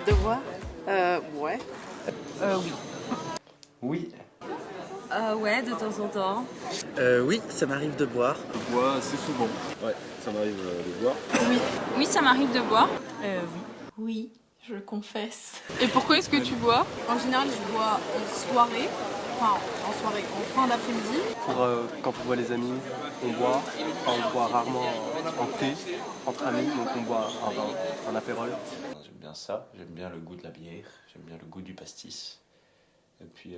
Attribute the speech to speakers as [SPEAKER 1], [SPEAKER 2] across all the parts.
[SPEAKER 1] de boire? Ouais.
[SPEAKER 2] Oui.
[SPEAKER 3] Oui,
[SPEAKER 2] Ouais, de temps en temps.
[SPEAKER 4] Oui, ça m'arrive de boire.
[SPEAKER 3] je bois assez souvent. Ouais, ça m'arrive de boire.
[SPEAKER 2] Oui, ça m'arrive de boire.
[SPEAKER 5] Oui, je confesse.
[SPEAKER 6] Et pourquoi est-ce que tu bois?
[SPEAKER 5] En général, je bois en soirée, en fin d'après-midi.
[SPEAKER 7] Pour quand on voit les amis, on boit. Enfin, on boit rarement en thé entre amis, donc on boit un vin, un apérol.
[SPEAKER 3] J'aime bien ça, j'aime bien le goût de la bière, j'aime bien le goût du pastis. Et puis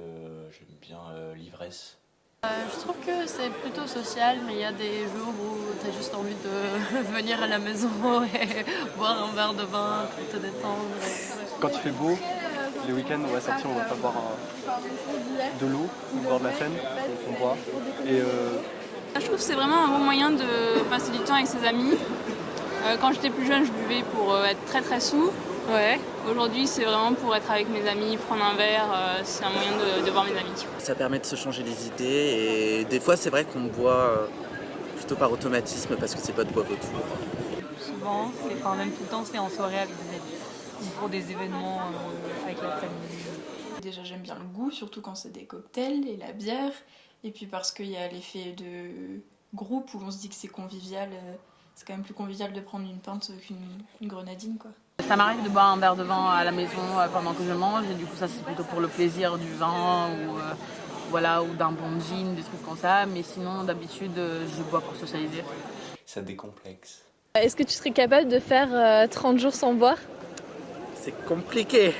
[SPEAKER 3] j'aime bien l'ivresse.
[SPEAKER 5] Je trouve que c'est plutôt social, mais il y a des jours où tu as juste envie de venir à la maison et boire un verre de vin pour te détendre.
[SPEAKER 7] Quand il fait beau, les week-ends on va sortir, on va pas boire de l'eau ou boire de la Seine, donc on boit. Et
[SPEAKER 2] Je trouve que c'est vraiment un bon moyen de passer du temps avec ses amis. Quand j'étais plus jeune, je buvais pour être très très saoul.
[SPEAKER 6] Ouais.
[SPEAKER 2] Aujourd'hui, c'est vraiment pour être avec mes amis, prendre un verre. C'est un moyen de voir mes amis.
[SPEAKER 4] Ça permet de se changer les idées et des fois c'est vrai qu'on boit plutôt par automatisme parce que ses potes boivent autour.
[SPEAKER 8] Souvent, même tout le temps, c'est en soirée avec des amis ou pour des événements avec la famille.
[SPEAKER 5] Déjà, j'aime bien le goût, surtout quand c'est des cocktails et la bière. Et puis parce qu'il y a l'effet de groupe où on se dit que c'est convivial. C'est quand même plus convivial de prendre une pinte qu'une grenadine, quoi.
[SPEAKER 8] Ça m'arrive de boire un verre de vin à la maison pendant que je mange, et du coup ça c'est plutôt pour le plaisir du vin ou d'un bon gin, des trucs comme ça. Mais sinon d'habitude je bois pour socialiser.
[SPEAKER 3] Ça décomplexe.
[SPEAKER 6] Est-ce que tu serais capable de faire 30 jours sans boire?
[SPEAKER 4] C'est compliqué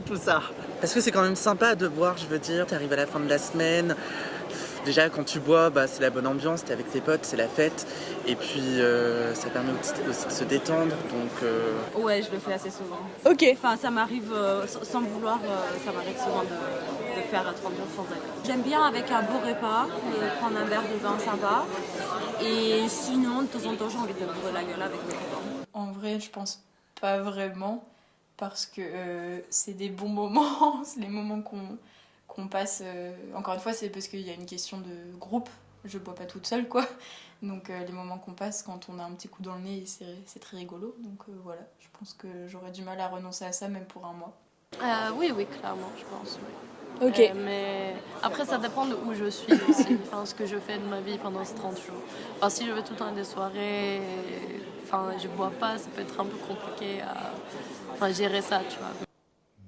[SPEAKER 4] tout ça. Parce que c'est quand même sympa de boire, je veux dire, t'arrives à la fin de la semaine. Déjà quand tu bois, c'est la bonne ambiance, t'es avec tes potes, c'est la fête. Et puis ça permet aussi de se détendre. Donc,
[SPEAKER 2] Ouais, je le fais assez souvent.
[SPEAKER 6] Ok.
[SPEAKER 2] Enfin, ça m'arrive, sans le vouloir, ça m'arrive souvent de faire 30 jours sans alcool. J'aime bien avec un beau repas, prendre un verre de vin sympa. Et sinon, de temps en temps, j'ai envie de me bourrer la gueule avec mes copains.
[SPEAKER 5] En vrai, je pense pas vraiment, parce que c'est des bons moments, c'est les moments qu'on passe. Encore une fois, c'est parce qu'il y a une question de groupe. Je bois pas toute seule, quoi. Donc les moments qu'on passe quand on a un petit coup dans le nez, c'est très rigolo. Donc voilà, je pense que j'aurais du mal à renoncer à ça, même pour un mois.
[SPEAKER 9] Oui, clairement, je pense. Oui.
[SPEAKER 6] Ok.
[SPEAKER 9] Mais après, ça dépend de où je suis aussi, ce que je fais de ma vie pendant ces 30 jours. Si je vais tout le temps à des soirées, je bois pas, ça peut être un peu compliqué à gérer ça, tu vois.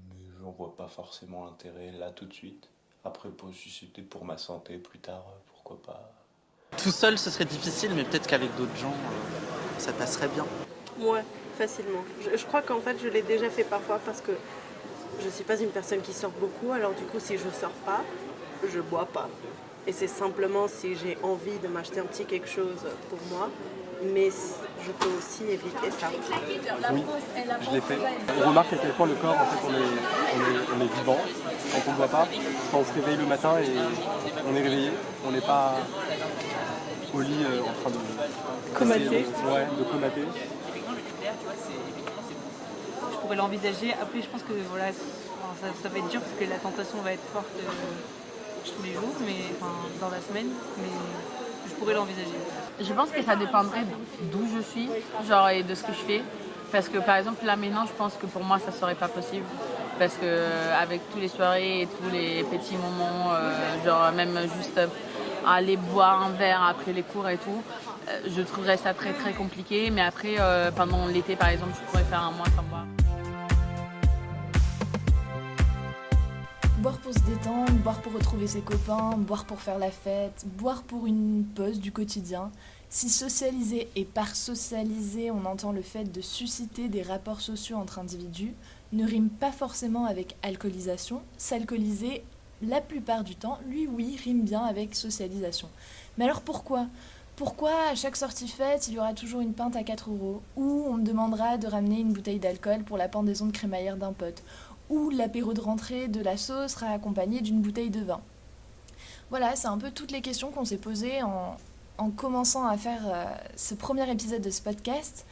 [SPEAKER 3] Mais j'en vois pas forcément l'intérêt là tout de suite. Après, si c'était pour ma santé plus tard, pourquoi pas.
[SPEAKER 4] tout seul ce serait difficile, mais peut-être qu'avec d'autres gens ça passerait bien.
[SPEAKER 1] Ouais, facilement. Je crois qu'en fait, je l'ai déjà fait parfois parce que je suis pas une personne qui sort beaucoup. Alors du coup, si je sors pas, je bois pas. Et c'est simplement si j'ai envie de m'acheter un petit quelque chose pour moi. Mais je peux aussi éviter ça.
[SPEAKER 7] oui, je l'ai fait. On remarque à quel point le corps, en fait, on est vivant quand on ne boit pas. Quand on se réveille le matin et on est réveillé, on n'est pas au lit en train de
[SPEAKER 6] Comater.
[SPEAKER 7] de comater.
[SPEAKER 8] Je pourrais l'envisager. Après je pense que ça va être dur parce que la tentation va être forte tous les jours, dans la semaine, mais je pourrais l'envisager.
[SPEAKER 10] Je pense que ça dépendrait d'où je suis, et de ce que je fais. Parce que par exemple là maintenant, je pense que pour moi ça serait pas possible. Parce que avec tous les soirées et tous les petits moments, même juste aller boire un verre après les cours et tout, je trouverais ça très très compliqué. Mais après, pendant l'été par exemple, je pourrais faire un mois sans boire.
[SPEAKER 11] Boire pour se détendre, boire pour retrouver ses copains, boire pour faire la fête, boire pour une pause du quotidien. Si socialiser, et par socialiser on entend le fait de susciter des rapports sociaux entre individus, ne rime pas forcément avec alcoolisation. S'alcooliser, la plupart du temps, oui, rime bien avec socialisation. Mais alors pourquoi ? Pourquoi à chaque sortie fête, il y aura toujours une pinte à 4 €, ou on me demandera de ramener une bouteille d'alcool pour la pendaison de crémaillère d'un pote, ou l'apéro de rentrée de l'asso sera accompagné d'une bouteille de vin. Voilà, c'est un peu toutes les questions qu'on s'est posées en commençant à faire ce premier épisode de ce podcast.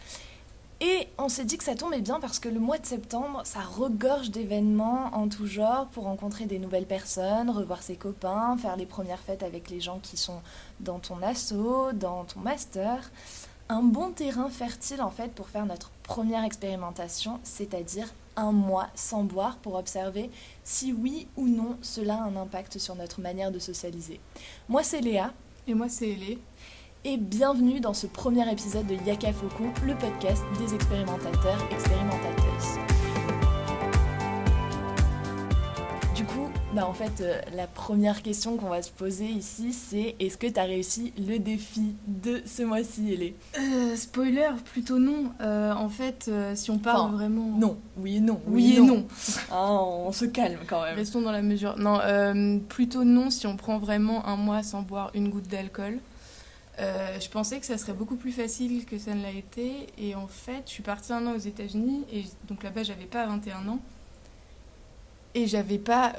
[SPEAKER 11] Et on s'est dit que ça tombait bien parce que le mois de septembre, ça regorge d'événements en tout genre pour rencontrer des nouvelles personnes, revoir ses copains, faire les premières fêtes avec les gens qui sont dans ton asso, dans ton master. Un bon terrain fertile en fait pour faire notre première expérimentation, c'est-à-dire un mois sans boire pour observer si oui ou non cela a un impact sur notre manière de socialiser. Moi c'est Léa.
[SPEAKER 5] Et moi c'est Elé.
[SPEAKER 11] Et bienvenue dans ce premier épisode de Yaka Faucon, le podcast des expérimentateurs, expérimentateuses. Du coup, en fait, la première question qu'on va se poser ici, c'est est-ce que tu as réussi le défi de ce mois-ci, Elé ?
[SPEAKER 5] Spoiler, plutôt non. En fait, si on parle vraiment...
[SPEAKER 11] Non, oui et non.
[SPEAKER 5] Oui et non.
[SPEAKER 11] Ah, on se calme quand même.
[SPEAKER 5] Restons dans la mesure. Non, plutôt non si on prend vraiment un mois sans boire une goutte d'alcool. Je pensais que ça serait beaucoup plus facile que ça ne l'a été. Et en fait, je suis partie 1 an aux États-Unis. Et donc là-bas, j'avais pas 21 ans. Et j'avais pas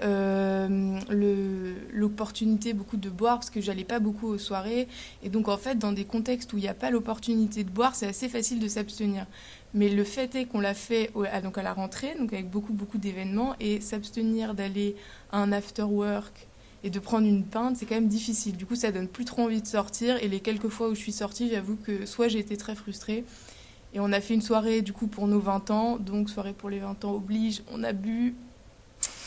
[SPEAKER 5] l'opportunité beaucoup de boire parce que j'allais pas beaucoup aux soirées. Et donc en fait, dans des contextes où il n'y a pas l'opportunité de boire, c'est assez facile de s'abstenir. Mais le fait est qu'on l'a fait donc à la rentrée, donc avec beaucoup d'événements, et s'abstenir d'aller à un after-work et de prendre une pinte, c'est quand même difficile. Du coup, ça donne plus trop envie de sortir. Et les quelques fois où je suis sortie, j'avoue que soit j'ai été très frustrée. Et on a fait une soirée du coup pour nos 20 ans. Donc soirée pour les 20 ans oblige, on a bu...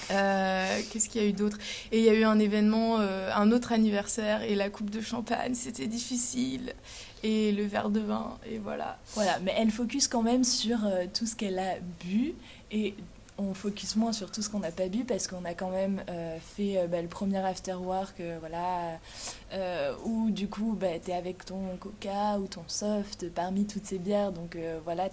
[SPEAKER 5] qu'est-ce qu'il y a eu d'autre ? Et il y a eu un événement, un autre anniversaire, et la coupe de champagne, c'était difficile, et le verre de vin, et voilà.
[SPEAKER 11] Voilà, mais elle focus quand même sur tout ce qu'elle a bu, et on focus moins sur tout ce qu'on n'a pas bu, parce qu'on a quand même fait le premier after-work, où du coup t'es avec ton coca ou ton soft parmi toutes ces bières, donc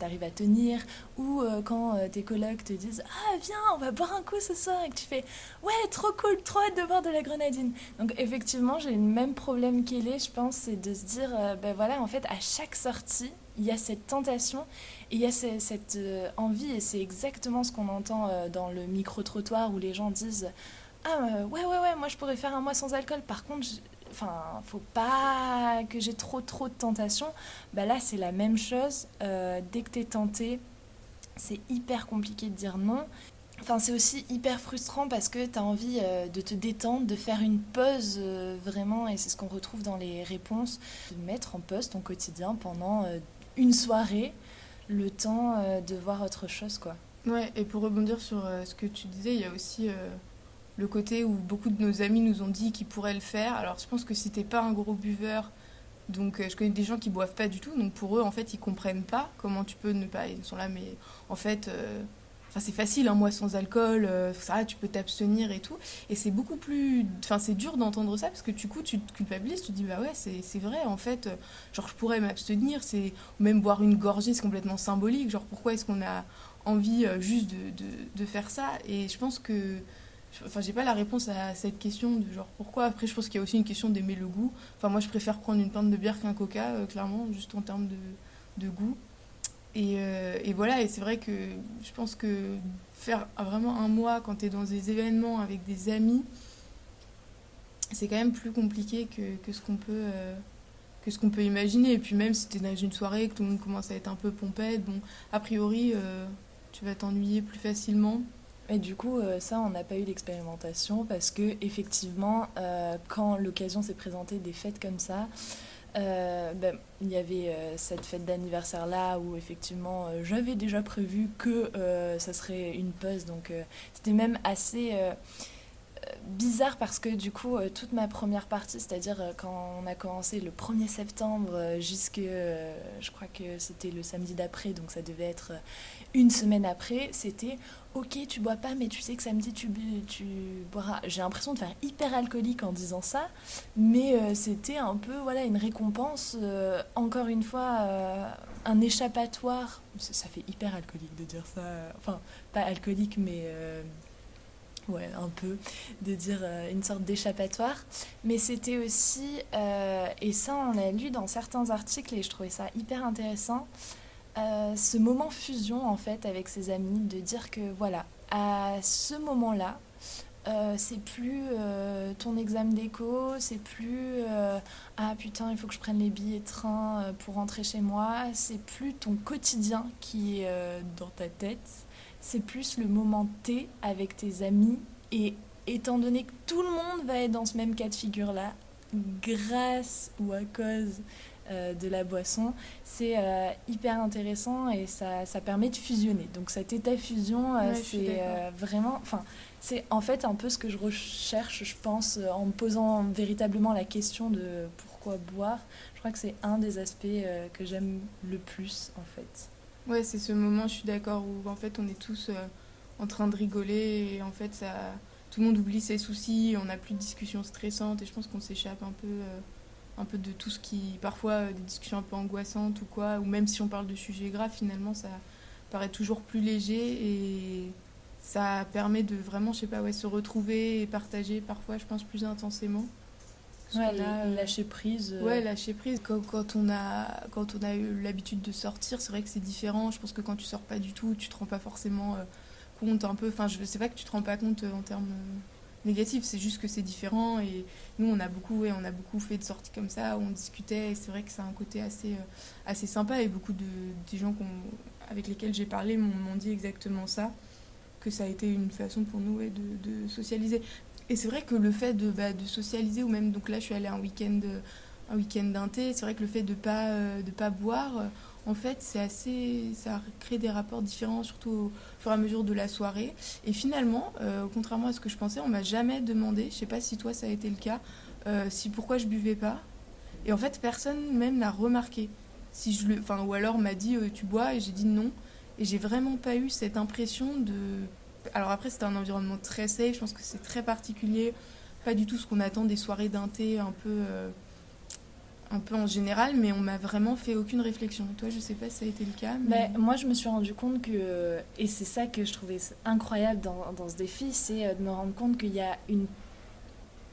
[SPEAKER 11] t'arrives à tenir, ou quand tes colocs te disent « Ah viens, on va boire un coup ce soir » et que tu fais « Ouais, trop cool, trop hâte de boire de la grenadine ». Donc effectivement, j'ai le même problème qu'elle, je pense, c'est de se dire en fait, à chaque sortie, il y a cette tentation et il y a cette envie, et c'est exactement ce qu'on entend dans le micro-trottoir où les gens disent « Ah ouais, moi je pourrais faire un mois sans alcool, par contre... faut pas que j'ai trop de tentation ». Là, c'est la même chose. Dès que t'es tenté, c'est hyper compliqué de dire non. C'est aussi hyper frustrant parce que t'as envie de te détendre, de faire une pause vraiment, et c'est ce qu'on retrouve dans les réponses, de mettre en pause ton quotidien pendant une soirée, le temps de voir autre chose, quoi.
[SPEAKER 5] Ouais, et pour rebondir sur ce que tu disais, il y a aussi... le côté où beaucoup de nos amis nous ont dit qu'ils pourraient le faire. Alors je pense que si t'es pas un gros buveur, donc je connais des gens qui boivent pas du tout, donc pour eux en fait ils comprennent pas comment tu peux ne pas, ils sont là, mais en fait c'est facile, un mois sans alcool, ça tu peux t'abstenir et tout, et c'est beaucoup plus, c'est dur d'entendre ça parce que du coup tu te culpabilises, tu te dis c'est vrai en fait, genre je pourrais m'abstenir, c'est même boire une gorgée c'est complètement symbolique, genre pourquoi est-ce qu'on a envie juste de faire ça. Et je pense que j'ai pas la réponse à cette question de genre pourquoi. Après, je pense qu'il y a aussi une question d'aimer le goût. Moi, je préfère prendre une pinte de bière qu'un coca, clairement, juste en termes de goût. Et voilà, et c'est vrai que je pense que faire vraiment un mois quand t'es dans des événements avec des amis, c'est quand même plus compliqué que ce qu'on peut imaginer. Et puis même si t'es dans une soirée, que tout le monde commence à être un peu pompette, a priori, tu vas t'ennuyer plus facilement.
[SPEAKER 11] Et du coup, ça, on n'a pas eu l'expérimentation parce que effectivement, quand l'occasion s'est présentée des fêtes comme ça, il y avait cette fête d'anniversaire-là où effectivement, j'avais déjà prévu que ça serait une pause. Donc, c'était même assez bizarre parce que du coup, toute ma première partie, c'est-à-dire quand on a commencé le 1er septembre jusque, je crois que c'était le samedi d'après, donc ça devait être une semaine après, c'était ok, tu bois pas, mais tu sais que samedi tu boiras. J'ai l'impression de faire hyper alcoolique en disant ça, mais c'était un peu une récompense, encore une fois, un échappatoire. Ça fait hyper alcoolique de dire ça, pas alcoolique, mais un peu, de dire une sorte d'échappatoire. Mais c'était aussi, et ça on l'a lu dans certains articles et je trouvais ça hyper intéressant, ce moment fusion en fait avec ses amis, de dire que à ce moment-là, c'est plus ton examen d'éco, c'est plus ah putain il faut que je prenne les billets de train pour rentrer chez moi, c'est plus ton quotidien qui est dans ta tête, c'est plus le moment T avec tes amis. Et étant donné que tout le monde va être dans ce même cas de figure là, grâce ou à cause de la boisson, c'est hyper intéressant et ça permet de fusionner. Donc cet état fusion, c'est vraiment... C'est en fait un peu ce que je recherche, je pense, en me posant véritablement la question de pourquoi boire. Je crois que c'est un des aspects que j'aime le plus, en fait.
[SPEAKER 12] Ouais, c'est ce moment, je suis d'accord, où en fait on est tous en train de rigoler et en fait tout le monde oublie ses soucis, on n'a plus de discussions stressantes et je pense qu'on s'échappe un peu de tout ce qui, parfois des discussions un peu angoissantes ou quoi, ou même si on parle de sujets graves, finalement ça paraît toujours plus léger et ça permet de vraiment, je sais pas, se retrouver et partager parfois, je pense, plus intensément.
[SPEAKER 11] Lâcher prise.
[SPEAKER 12] Ouais, lâcher prise. Quand on a eu l'habitude de sortir, c'est vrai que c'est différent. Je pense que quand tu sors pas du tout, tu te rends pas forcément compte un peu. Enfin, je sais pas que tu te rends pas compte en termes négatifs, c'est juste que c'est différent. Et nous, on a beaucoup fait de sorties comme ça, où on discutait. Et c'est vrai que c'est un côté assez sympa. Et beaucoup des gens avec lesquels j'ai parlé m'ont dit exactement ça, que ça a été une façon pour nous de socialiser. Et c'est vrai que le fait de socialiser, ou même, donc là je suis allée un week-end d'inté, c'est vrai que le fait de pas boire, en fait ça crée des rapports différents, surtout au fur et à mesure de la soirée. Et finalement, contrairement à ce que je pensais, on m'a jamais demandé, je sais pas si toi ça a été le cas, pourquoi je buvais pas. Et en fait personne même l'a remarqué. Ou alors m'a dit tu bois, et j'ai dit non. Et j'ai vraiment pas eu cette impression de... Alors après, c'était un environnement très safe, je pense que c'est très particulier, pas du tout ce qu'on attend des soirées d'inté un peu en général, mais on m'a vraiment fait aucune réflexion. Et toi, je sais pas si ça a été le cas. Mais...
[SPEAKER 11] moi, je me suis rendu compte que, et c'est ça que je trouvais incroyable dans ce défi, c'est de me rendre compte qu'il y a une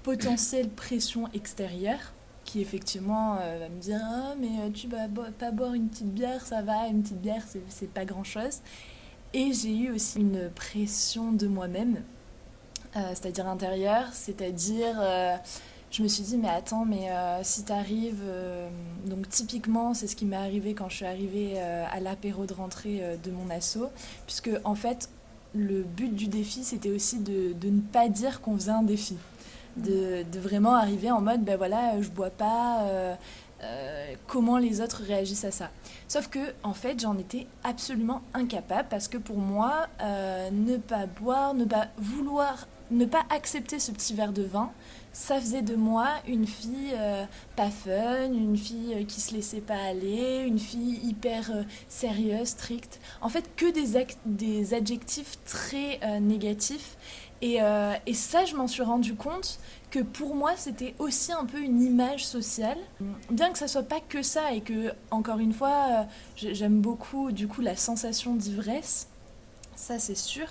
[SPEAKER 11] potentielle pression extérieure qui effectivement va me dire « Ah, mais tu vas pas boire une petite bière, ça va, une petite bière, c'est pas grand-chose ». Et j'ai eu aussi une pression de moi-même, c'est-à-dire intérieure, c'est-à-dire je me suis dit mais attends, si t'arrives, donc typiquement c'est ce qui m'est arrivé quand je suis arrivée à l'apéro de rentrée de mon asso, puisque en fait le but du défi c'était aussi de ne pas dire qu'on faisait un défi, de vraiment arriver en mode je bois pas, comment les autres réagissent à ça. Sauf que en fait j'en étais absolument incapable, parce que pour moi ne pas boire, ne pas vouloir, ne pas accepter ce petit verre de vin, ça faisait de moi une fille pas fun, une fille qui se laissait pas aller, une fille hyper sérieuse, stricte, en fait que des adjectifs très négatifs. Et ça, je m'en suis rendu compte que pour moi, c'était aussi un peu une image sociale. Bien que ça soit pas que ça, et que, encore une fois, j'aime beaucoup du coup la sensation d'ivresse, ça c'est sûr.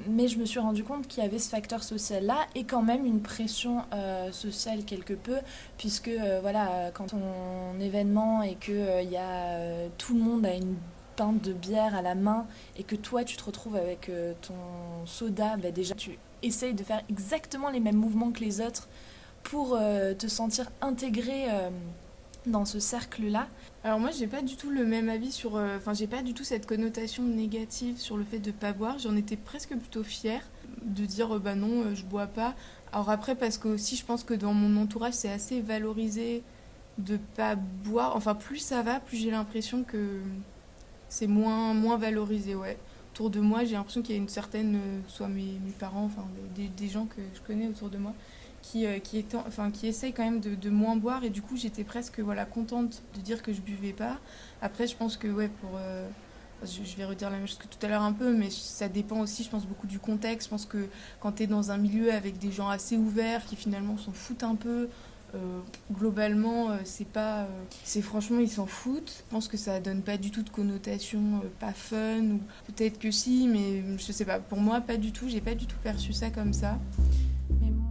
[SPEAKER 11] Mais je me suis rendu compte qu'il y avait ce facteur social-là et quand même une pression sociale quelque peu, puisque quand on événement et que tout le monde a une pinte de bière à la main et que toi tu te retrouves avec ton soda, déjà tu essayes de faire exactement les mêmes mouvements que les autres pour te sentir intégré dans ce cercle-là.
[SPEAKER 12] Alors moi j'ai pas du tout le même avis sur... j'ai pas du tout cette connotation négative sur le fait de pas boire. J'en étais presque plutôt fière de dire non, je bois pas. Alors après, parce que aussi je pense que dans mon entourage c'est assez valorisé de pas boire. Enfin plus ça va, plus j'ai l'impression que c'est moins valorisé, ouais. Autour de moi, j'ai l'impression qu'il y a une certaine, soit mes parents, des gens que je connais autour de moi, qui essayent quand même de moins boire, et du coup j'étais presque contente de dire que je buvais pas. Après je pense que je vais redire la même chose que tout à l'heure un peu, mais ça dépend aussi, je pense, beaucoup du contexte. Je pense que quand t'es dans un milieu avec des gens assez ouverts qui finalement s'en foutent un peu, globalement c'est franchement ils s'en foutent. Je pense que ça donne pas du tout de connotation pas fun, ou peut-être que si, mais je sais pas, pour moi pas du tout, j'ai pas du tout perçu ça comme ça. Mais moi...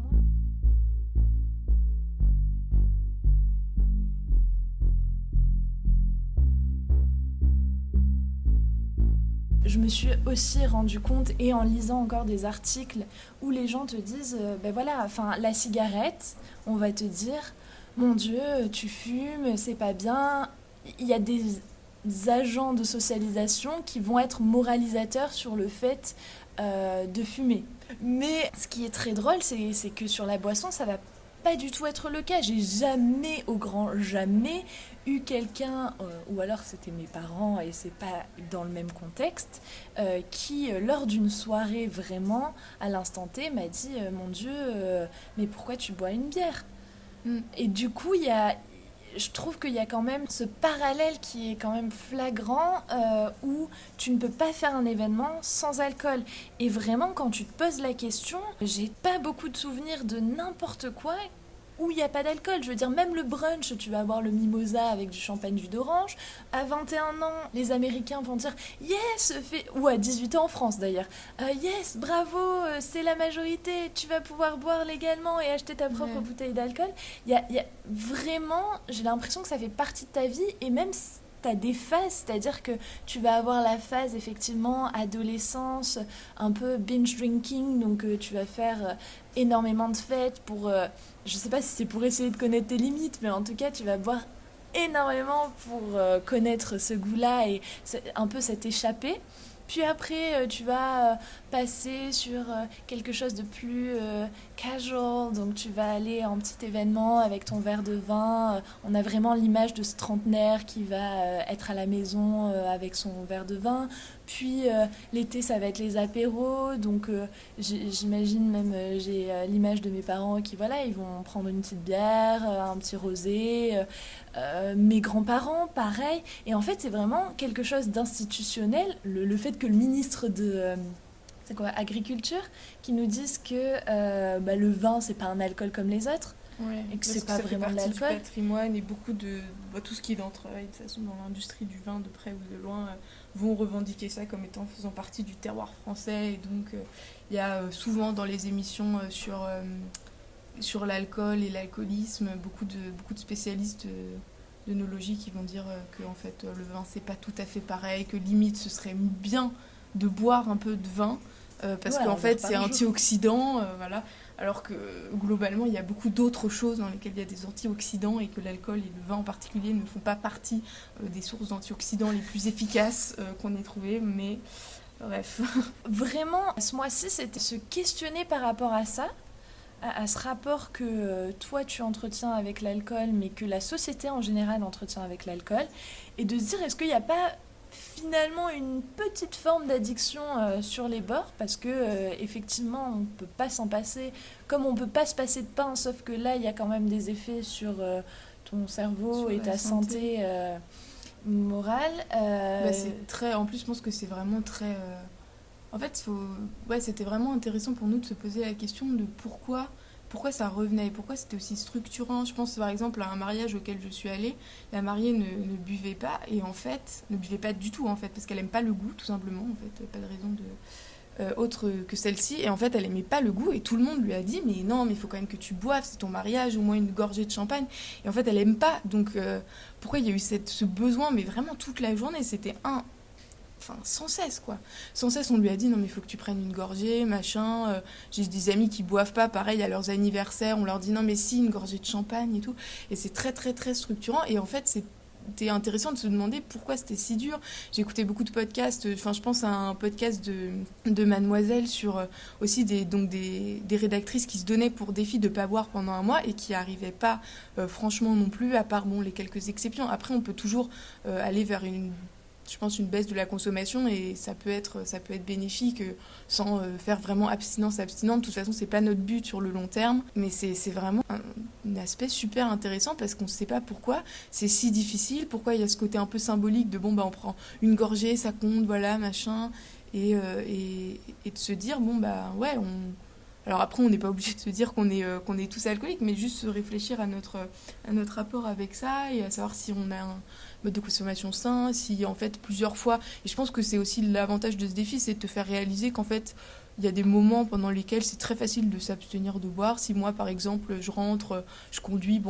[SPEAKER 11] Je me suis aussi rendu compte, et en lisant encore des articles où les gens te disent la cigarette, on va te dire mon Dieu, tu fumes, c'est pas bien. Il y a des agents de socialisation qui vont être moralisateurs sur le fait de fumer. Mais ce qui est très drôle, c'est que sur la boisson, ça va pas du tout être le cas. J'ai jamais, au grand jamais, eu quelqu'un, ou alors c'était mes parents et c'est pas dans le même contexte, qui lors d'une soirée vraiment à l'instant T m'a dit mon Dieu, mais pourquoi tu bois une bière ? Et du coup je trouve qu'il y a quand même ce parallèle qui est quand même flagrant, où tu ne peux pas faire un événement sans alcool. Et vraiment, quand tu te poses la question, j'ai pas beaucoup de souvenirs de n'importe quoi où il n'y a pas d'alcool. Je veux dire, même le brunch, tu vas avoir le mimosa avec du champagne jus d'orange. À 21 ans, les Américains vont dire « Yes !» ou à 18 ans en France d'ailleurs. « Yes, bravo, c'est la majorité, tu vas pouvoir boire légalement et acheter ta propre bouteille d'alcool. » Il y a vraiment, j'ai l'impression que ça fait partie de ta vie, et même t'as des phases, c'est-à-dire que tu vas avoir la phase effectivement adolescence, un peu binge drinking, donc tu vas faire énormément de fêtes pour, je sais pas si c'est pour essayer de connaître tes limites, mais en tout cas tu vas boire énormément pour connaître ce goût-là et un peu cette échappée. Puis après, tu vas passer sur quelque chose de plus casual, donc tu vas aller en petit événement avec ton verre de vin. On a vraiment l'image de ce trentenaire qui va être à la maison avec son verre de vin. Puis l'été, ça va être les apéros, donc j'imagine même, j'ai l'image de mes parents qui, voilà, ils vont prendre une petite bière, un petit rosé. Mes grands-parents, pareil. Et en fait, c'est vraiment quelque chose d'institutionnel, le fait que le ministre de agriculture, qui nous dise que le vin, c'est pas un alcool comme les autres, et que c'est pas vraiment de l'alcool.
[SPEAKER 12] Du patrimoine, et beaucoup de tout ce qui est dans l'industrie du vin, de près ou de loin, vont revendiquer ça comme étant faisant partie du terroir français. Et donc, il y a souvent dans les émissions sur l'alcool et l'alcoolisme, beaucoup de spécialistes d'œnologie qui vont dire que en fait, le vin, c'est pas tout à fait pareil, que limite, ce serait bien de boire un peu de vin, parce qu'en fait, c'est antioxydant, voilà. Alors que globalement, il y a beaucoup d'autres choses dans lesquelles il y a des antioxydants, et que l'alcool et le vin en particulier ne font pas partie des sources d'antioxydants les plus efficaces qu'on ait trouvées, mais bref.
[SPEAKER 11] Vraiment, ce mois-ci, c'était se questionner par rapport à ça, à ce rapport que toi tu entretiens avec l'alcool, mais que la société en général entretient avec l'alcool, et de se dire est-ce qu'il n'y a pas finalement une petite forme d'addiction sur les bords, parce que effectivement on peut pas s'en passer, comme on peut pas se passer de pain, sauf que là il y a quand même des effets sur ton cerveau sur et ta santé morale.
[SPEAKER 12] C'est très, en plus je pense que c'est vraiment très en fait c'était vraiment intéressant pour nous de se poser la question de pourquoi ça revenait, pourquoi c'était aussi structurant. Je pense par exemple à un mariage auquel je suis allée, la mariée ne buvait pas, et en fait, ne buvait pas du tout en fait, parce qu'elle aime pas le goût tout simplement, en fait, pas de raison autre que celle-ci, et en fait elle aimait pas le goût, et tout le monde lui a dit mais non, mais il faut quand même que tu boives, c'est ton mariage, au moins une gorgée de champagne, et en fait elle aime pas, donc pourquoi il y a eu ce besoin, mais vraiment toute la journée, c'était sans cesse quoi. Sans cesse on lui a dit non mais il faut que tu prennes une gorgée, machin. J'ai des amis qui boivent pas, pareil à leurs anniversaires, on leur dit non mais si, une gorgée de champagne et tout. Et c'est très très très structurant, et en fait c'était intéressant de se demander pourquoi c'était si dur. J'ai écouté beaucoup de podcasts, je pense à un podcast de Mademoiselle sur aussi des rédactrices qui se donnaient pour défi de pas boire pendant un mois, et qui arrivaient pas franchement non plus, à part les quelques exceptions. Après on peut toujours aller vers une baisse de la consommation, et ça peut être bénéfique sans faire vraiment abstinence. De toute façon, c'est pas notre but sur le long terme, mais c'est vraiment un aspect super intéressant, parce qu'on sait pas pourquoi c'est si difficile, pourquoi il y a ce côté un peu symbolique de on prend une gorgée, ça compte, voilà, machin, et de se dire alors après, on n'est pas obligé de se dire qu'on est tous alcooliques, mais juste se réfléchir à notre rapport avec ça, et à savoir si on a un mode de consommation sain, si en fait plusieurs fois, et je pense que c'est aussi l'avantage de ce défi, c'est de te faire réaliser qu'en fait il y a des moments pendant lesquels c'est très facile de s'abstenir de boire. Si moi par exemple je rentre, je conduis,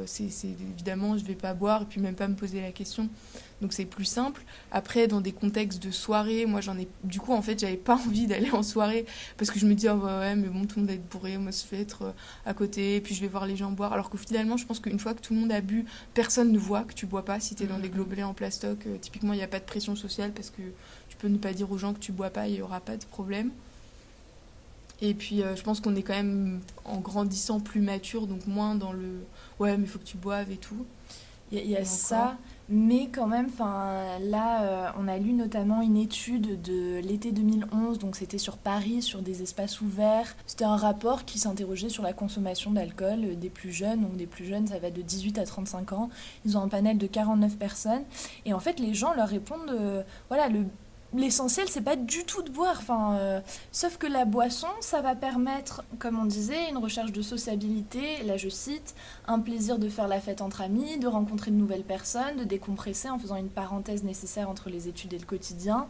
[SPEAKER 12] c'est évidemment je vais pas boire, et puis même pas me poser la question, donc c'est plus simple. Après dans des contextes de soirée, moi du coup en fait j'avais pas envie d'aller en soirée, parce que je me dis ouais mais bon, tout le monde va être bourré, moi je vais être à côté, et puis je vais voir les gens boire, alors que finalement je pense qu'une fois que tout le monde a bu, personne ne voit que tu bois pas. Si t'es dans des globelets en plastoc, typiquement il n'y a pas de pression sociale, parce que tu peux ne pas dire aux gens que tu bois pas, il y aura pas de problème. Et puis je pense qu'on est quand même en grandissant plus mature, donc moins dans le ouais mais il faut que tu boives et tout.
[SPEAKER 11] Il y a ça, mais quand même, là, on a lu notamment une étude de l'été 2011, donc c'était sur Paris, sur des espaces ouverts. C'était un rapport qui s'interrogeait sur la consommation d'alcool des plus jeunes, donc des plus jeunes, ça va de 18 à 35 ans. Ils ont un panel de 49 personnes, et en fait, les gens leur répondent, voilà, l'essentiel, c'est pas du tout de boire, sauf que la boisson, ça va permettre, comme on disait, une recherche de sociabilité, là je cite, un plaisir de faire la fête entre amis, de rencontrer de nouvelles personnes, de décompresser en faisant une parenthèse nécessaire entre les études et le quotidien.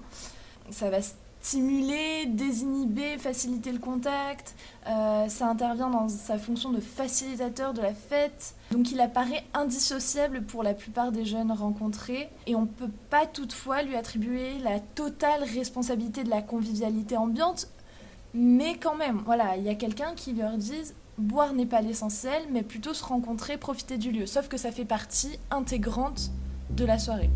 [SPEAKER 11] Ça va stimuler, désinhiber, faciliter le contact, ça intervient dans sa fonction de facilitateur de la fête. Donc il apparaît indissociable pour la plupart des jeunes rencontrés et on ne peut pas toutefois lui attribuer la totale responsabilité de la convivialité ambiante, mais quand même, voilà, il y a quelqu'un qui leur dise boire n'est pas l'essentiel, mais plutôt se rencontrer, profiter du lieu, sauf que ça fait partie intégrante de la soirée.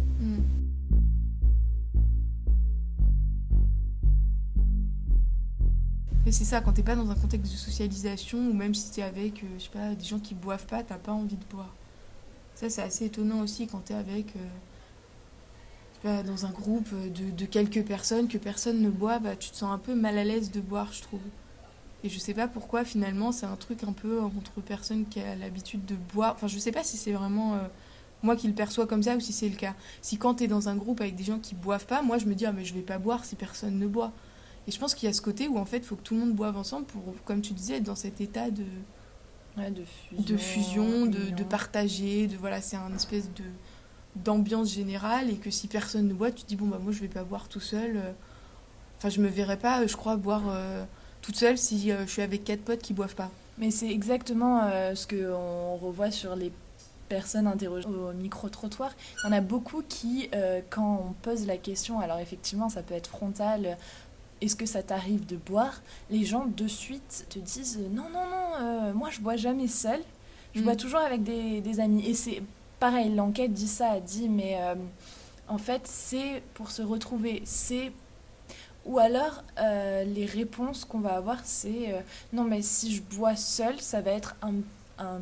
[SPEAKER 12] Mais c'est ça, quand t'es pas dans un contexte de socialisation, ou même si t'es avec, je sais pas, des gens qui boivent pas, t'as pas envie de boire. Ça, c'est assez étonnant aussi quand t'es avec, je sais pas, dans un groupe de quelques personnes, que personne ne boit, bah tu te sens un peu mal à l'aise de boire, je trouve. Et je sais pas pourquoi, finalement, c'est un truc un peu entre personnes qui a l'habitude de boire. Enfin, je sais pas si c'est vraiment moi qui le perçois comme ça ou si c'est le cas. Si quand t'es dans un groupe avec des gens qui boivent pas, moi je me dis, ah mais je vais pas boire si personne ne boit. Et je pense qu'il y a ce côté où en fait il faut que tout le monde boive ensemble pour, comme tu disais, être dans cet état de fusion, de partager, voilà, c'est un espèce d'ambiance générale, et que si personne ne boit, tu te dis bon bah moi je vais pas boire tout seul. Enfin je me verrais pas, je crois, boire toute seule si je suis avec 4 potes qui boivent pas.
[SPEAKER 11] Mais c'est exactement ce qu'on revoit sur les personnes interrogées au micro-trottoir. Il y en a beaucoup qui, quand on pose la question, alors effectivement ça peut être frontal, est-ce que ça t'arrive de boire ? Les gens de suite te disent non, moi je bois jamais seule, je bois toujours avec des amis. Et c'est pareil, l'enquête dit ça, elle dit mais en fait c'est pour se retrouver, ou alors les réponses qu'on va avoir c'est non mais si je bois seule, ça va être un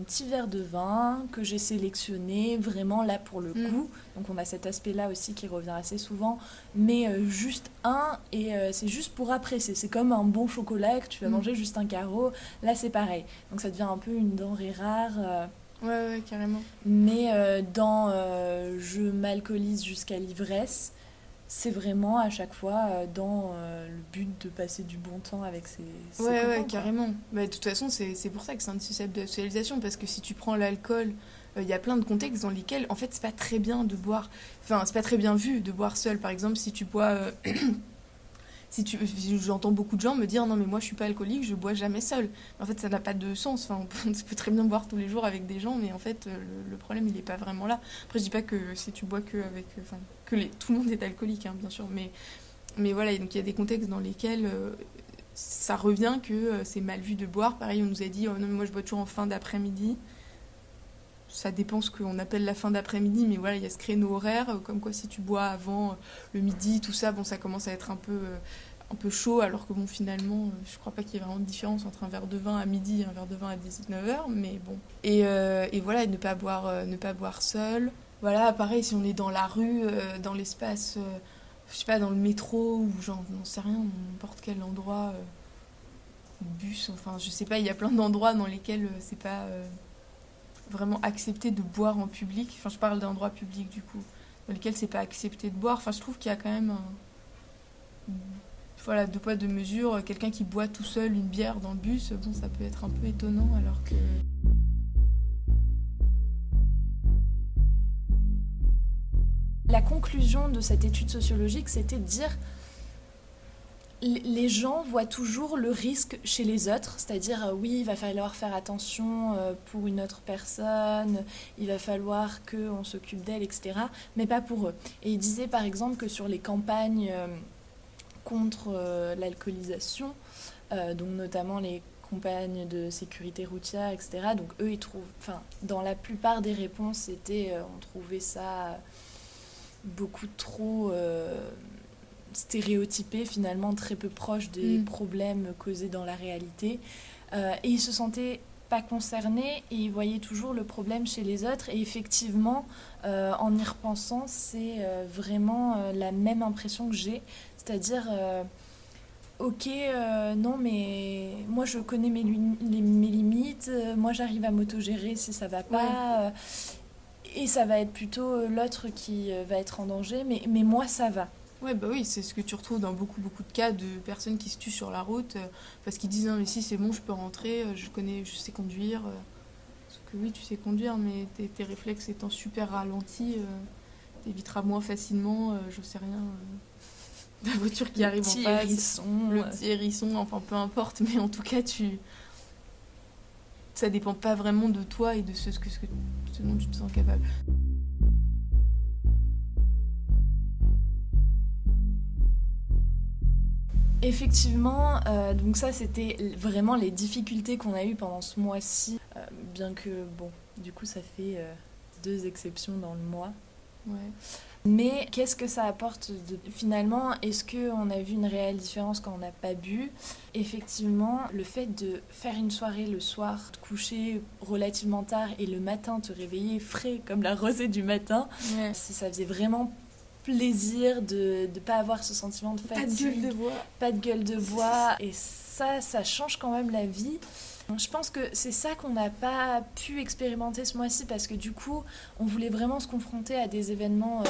[SPEAKER 11] petit verre de vin que j'ai sélectionné vraiment là pour le goût. Donc on a cet aspect-là aussi qui revient assez souvent, mais juste un, et c'est juste pour apprécier. C'est comme un bon chocolat que tu vas manger juste un carreau. Là c'est pareil. Donc ça devient un peu une denrée rare.
[SPEAKER 12] Ouais, carrément.
[SPEAKER 11] Mais dans je m'alcoolise jusqu'à l'ivresse, c'est vraiment à chaque fois dans le but de passer du bon temps avec ses copains.
[SPEAKER 12] Ouais, carrément. Bah, de toute façon, c'est pour ça que c'est indissociable de la socialisation, parce que si tu prends l'alcool, il y a plein de contextes dans lesquels, en fait, c'est pas très bien de boire. Enfin, c'est pas très bien vu de boire seul. Par exemple, si tu bois... j'entends beaucoup de gens me dire non mais moi je suis pas alcoolique, je bois jamais seul. En fait ça n'a pas de sens. Enfin, on peut très bien boire tous les jours avec des gens, mais en fait le problème il est pas vraiment là. Après je dis pas que si tu bois que avec, tout le monde est alcoolique, hein, bien sûr, mais voilà, donc il y a des contextes dans lesquels ça revient que c'est mal vu de boire. Pareil, on nous a dit oh non mais moi je bois toujours en fin d'après-midi. Ça dépend ce qu'on appelle la fin d'après-midi, mais voilà, il y a ce créneau horaire, comme quoi si tu bois avant le midi, tout ça, bon, ça commence à être un peu chaud, alors que bon, finalement, je crois pas qu'il y ait vraiment de différence entre un verre de vin à midi et un verre de vin à 19h, mais bon. Et voilà, ne pas boire seul. Voilà, pareil, si on est dans la rue, dans l'espace, je sais pas, dans le métro, ou j'en sais rien, n'importe quel endroit, bus, enfin, je sais pas, il y a plein d'endroits dans lesquels c'est pas... vraiment accepté de boire en public. Enfin, je parle d'endroits publics, du coup, dans lesquels c'est pas accepté de boire. Enfin, je trouve qu'il y a quand même voilà, 2 poids 2 mesures. Quelqu'un qui boit tout seul une bière dans le bus, bon, ça peut être un peu étonnant, alors que...
[SPEAKER 11] La conclusion de cette étude sociologique, c'était de dire les gens voient toujours le risque chez les autres, c'est-à-dire oui, il va falloir faire attention pour une autre personne, il va falloir qu'on s'occupe d'elle, etc., mais pas pour eux. Et il disait par exemple que sur les campagnes contre l'alcoolisation, donc notamment les campagnes de sécurité routière, etc., donc eux, ils trouvent, enfin, dans la plupart des réponses, on trouvait ça beaucoup trop... stéréotypés, finalement très peu proches des problèmes causés dans la réalité. Et ils se sentaient pas concernés et ils voyaient toujours le problème chez les autres. Et effectivement, en y repensant, c'est vraiment la même impression que j'ai. C'est-à-dire, ok, non, mais moi je connais mes limites, moi j'arrive à m'autogérer si ça va pas. Et ça va être plutôt l'autre qui va être en danger, mais moi ça va.
[SPEAKER 12] Ouais, bah oui, c'est ce que tu retrouves dans beaucoup de cas de personnes qui se tuent sur la route parce qu'ils disent non, mais si c'est bon, je peux rentrer, je sais conduire. Parce que oui, tu sais conduire, mais tes réflexes étant super ralentis, t'éviteras moins facilement, je sais rien, la voiture qui arrive en face, le petit hérisson, enfin peu importe, mais en tout cas, ça dépend pas vraiment de toi et de ce dont tu te sens capable.
[SPEAKER 11] Effectivement, donc ça c'était vraiment les difficultés qu'on a eues pendant ce mois-ci, bien que bon, du coup ça fait 2 exceptions dans le mois.
[SPEAKER 12] Ouais.
[SPEAKER 11] Mais qu'est-ce que ça apporte finalement, est-ce qu'on a vu une réelle différence quand on n'a pas bu ? Effectivement, le fait de faire une soirée le soir, te coucher relativement tard et le matin te réveiller frais comme la rosée du matin, ça faisait vraiment plaisir de ne pas avoir ce sentiment de fatigue. Pas de gueule de bois. Et ça change quand même la vie. Je pense que c'est ça qu'on n'a pas pu expérimenter ce mois-ci parce que du coup, on voulait vraiment se confronter à des événements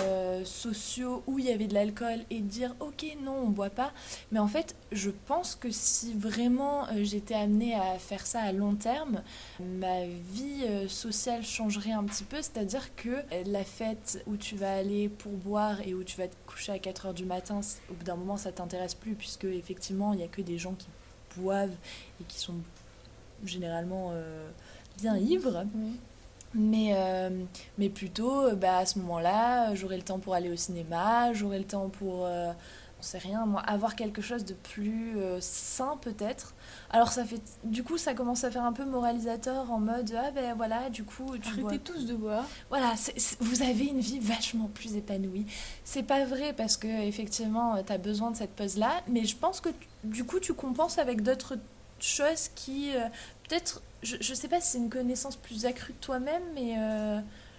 [SPEAKER 11] sociaux où il y avait de l'alcool et dire « Ok, non, on ne boit pas ». Mais en fait, je pense que si vraiment j'étais amenée à faire ça à long terme, ma vie sociale changerait un petit peu. C'est-à-dire que la fête où tu vas aller pour boire et où tu vas te coucher à 4h du matin, au bout d'un moment, ça ne t'intéresse plus puisque effectivement, il n'y a que des gens qui boivent et qui sont généralement bien ivre, mais plutôt à ce moment-là j'aurai le temps pour aller au cinéma, j'aurai le temps pour on sait rien moi, avoir quelque chose de plus sain peut-être. Alors du coup ça commence à faire un peu moralisateur en mode voilà, du coup
[SPEAKER 12] arrêtez tous de boire,
[SPEAKER 11] voilà, vous avez une vie vachement plus épanouie. C'est pas vrai parce que effectivement t'as besoin de cette pause là, mais je pense que du coup tu compenses avec d'autres choses qui peut-être, je sais pas si c'est une connaissance plus accrue de toi-même, mais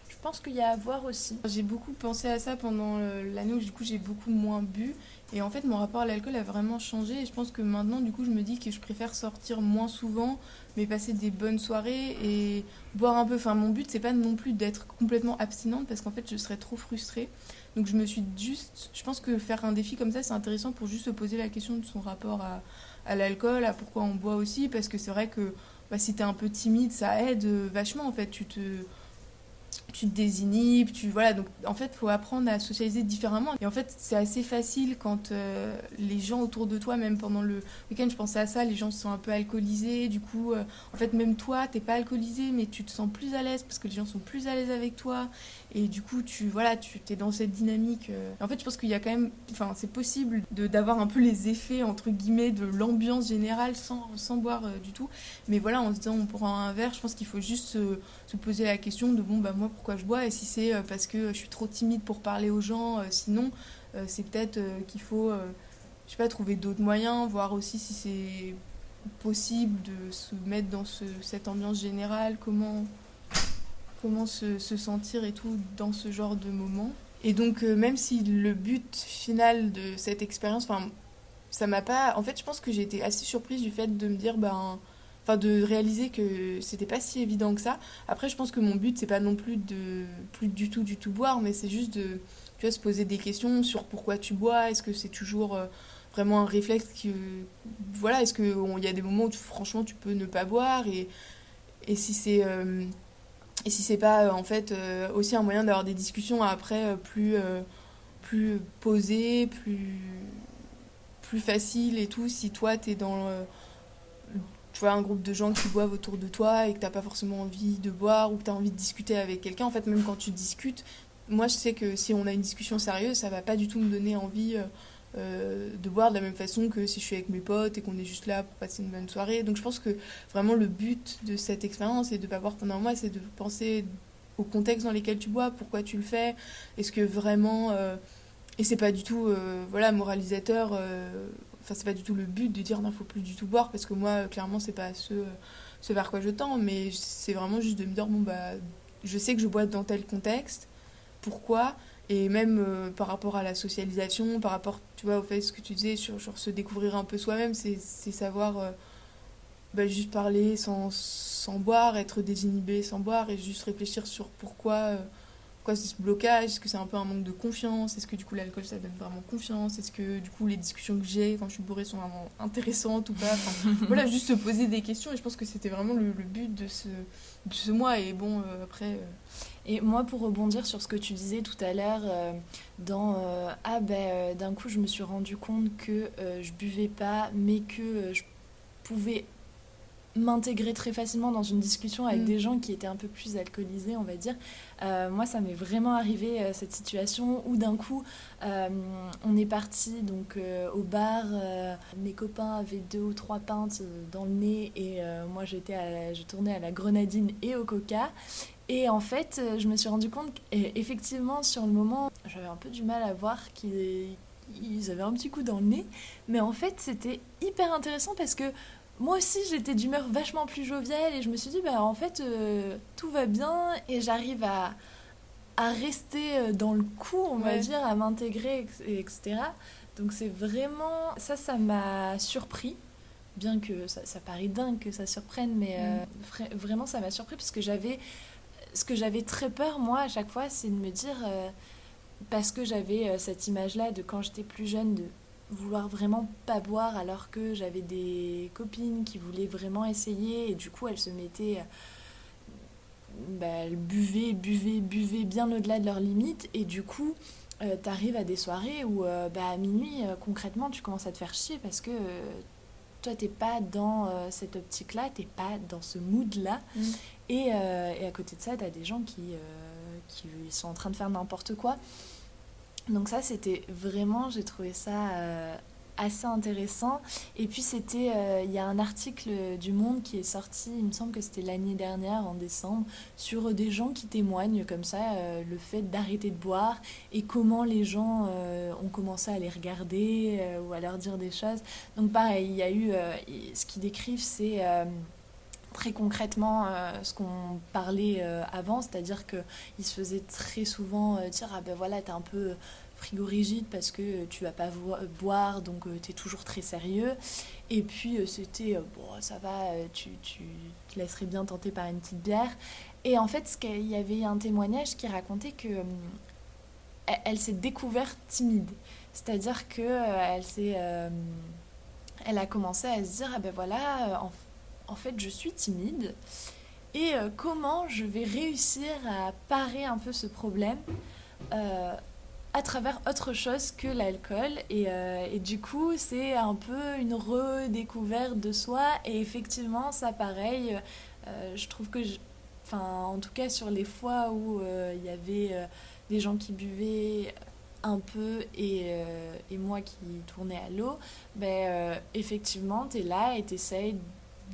[SPEAKER 11] je pense qu'il y a à voir aussi.
[SPEAKER 12] J'ai beaucoup pensé à ça pendant l'année où du coup j'ai beaucoup moins bu et en fait mon rapport à l'alcool a vraiment changé et je pense que maintenant du coup je me dis que je préfère sortir moins souvent mais passer des bonnes soirées et boire un peu. Enfin mon but c'est pas non plus d'être complètement abstinente parce qu'en fait je serais trop frustrée. Donc je pense que faire un défi comme ça c'est intéressant pour juste se poser la question de son rapport à l'alcool, à pourquoi on boit aussi, parce que c'est vrai que si t'es un peu timide, ça aide vachement en fait, tu te désinhibes, voilà, donc en fait faut apprendre à socialiser différemment et en fait c'est assez facile quand les gens autour de toi, même pendant le week-end je pensais à ça, les gens se sont un peu alcoolisés, du coup en fait même toi t'es pas alcoolisé mais tu te sens plus à l'aise parce que les gens sont plus à l'aise avec toi et du coup tu t'es dans cette dynamique en fait je pense qu'il y a quand même, c'est possible d'avoir un peu les effets entre guillemets de l'ambiance générale sans boire du tout, mais voilà en se disant on prend un verre, je pense qu'il faut juste se poser la question de moi pourquoi je bois et si c'est parce que je suis trop timide pour parler aux gens, sinon c'est peut-être qu'il faut je sais pas, trouver d'autres moyens, voir aussi si c'est possible de se mettre dans cette ambiance générale, comment se sentir et tout dans ce genre de moment. Et donc même si le but final de cette expérience, ça m'a pas, en fait je pense que j'ai été assez surprise du fait de me dire de réaliser que c'était pas si évident que ça. Après je pense que mon but c'est pas non plus de plus du tout boire, mais c'est juste de se poser des questions sur pourquoi tu bois, est-ce que c'est toujours vraiment un réflexe voilà, est-ce qu'il y a des moments où franchement tu peux ne pas boire et si c'est pas en fait aussi un moyen d'avoir des discussions après plus posées, plus faciles et tout, si toi t'es dans tu vois un groupe de gens qui boivent autour de toi et que t'as pas forcément envie de boire ou que t'as envie de discuter avec quelqu'un. En fait même quand tu discutes, moi je sais que si on a une discussion sérieuse ça va pas du tout me donner envie de boire de la même façon que si je suis avec mes potes et qu'on est juste là pour passer une bonne soirée. Donc je pense que vraiment le but de cette expérience et de pas boire pendant un mois, c'est de penser au contexte dans lequel tu bois, pourquoi tu le fais, est-ce que vraiment Et c'est pas du tout moralisateur, c'est pas du tout le but de dire non, faut plus du tout boire, parce que moi, clairement, c'est pas ce vers quoi je tends, mais c'est vraiment juste de me dire, je sais que je bois dans tel contexte, pourquoi ? Et même par rapport à la socialisation, par rapport, tu vois, au fait, ce que tu disais, sur se découvrir un peu soi-même, c'est savoir juste parler sans boire, être désinhibé sans boire, et juste réfléchir sur pourquoi c'est ce blocage, est-ce que c'est un peu un manque de confiance, est-ce que du coup l'alcool ça donne vraiment confiance, est-ce que du coup les discussions que j'ai quand je suis bourrée sont vraiment intéressantes ou pas, voilà, juste se poser des questions, et je pense que c'était vraiment le but de ce mois. Et bon, après...
[SPEAKER 11] Et moi, pour rebondir sur ce que tu disais tout à l'heure, d'un coup je me suis rendu compte que je buvais pas, mais que je pouvais m'intégrer très facilement dans une discussion avec des gens qui étaient un peu plus alcoolisés, on va dire. Moi, ça m'est vraiment arrivé, cette situation où d'un coup, on est parti donc, au bar. Mes copains avaient 2 ou 3 pintes dans le nez et moi, je tournais à la grenadine et au coca. Et en fait, je me suis rendu compte qu'effectivement, sur le moment, j'avais un peu du mal à voir qu'ils avaient un petit coup dans le nez. Mais en fait, c'était hyper intéressant parce que moi aussi, j'étais d'humeur vachement plus joviale et je me suis dit, en fait, tout va bien et j'arrive à rester dans le coup, on va dire, à m'intégrer, etc. Donc c'est vraiment... Ça m'a surpris, bien que ça paraît dingue que ça surprenne, mais vraiment, ça m'a surpris parce que ce que j'avais très peur, moi, à chaque fois, c'est de me dire... parce que j'avais cette image-là de quand j'étais plus jeune, de vouloir vraiment pas boire alors que j'avais des copines qui voulaient vraiment essayer et du coup elles se mettaient elles buvaient bien au-delà de leurs limites et du coup t'arrives à des soirées où à minuit concrètement tu commences à te faire chier parce que toi t'es pas dans cette optique-là, t'es pas dans ce mood-là et à côté de ça t'as des gens qui sont en train de faire n'importe quoi. Donc ça, c'était vraiment, j'ai trouvé ça assez intéressant. Et puis il y a un article du Monde qui est sorti, il me semble que c'était l'année dernière, en décembre, sur des gens qui témoignent comme ça, le fait d'arrêter de boire et comment les gens ont commencé à les regarder ou à leur dire des choses. Donc pareil, il y a eu, ce qu'ils décrivent, c'est... très concrètement ce qu'on parlait avant, c'est-à-dire qu'il se faisait très souvent dire t'es un peu frigorigide parce que tu vas pas boire donc t'es toujours très sérieux et puis c'était ça va, tu te laisserais bien tenter par une petite bière et en fait il y avait un témoignage qui racontait que elle s'est découverte timide, c'est-à-dire que elle a commencé à se dire en fait, je suis timide et comment je vais réussir à parer un peu ce problème à travers autre chose que l'alcool et du coup, c'est un peu une redécouverte de soi et effectivement, ça pareil, je trouve que, en tout cas sur les fois où il y avait des gens qui buvaient un peu et moi qui tournais à l'eau, effectivement, t'es là et t'essayes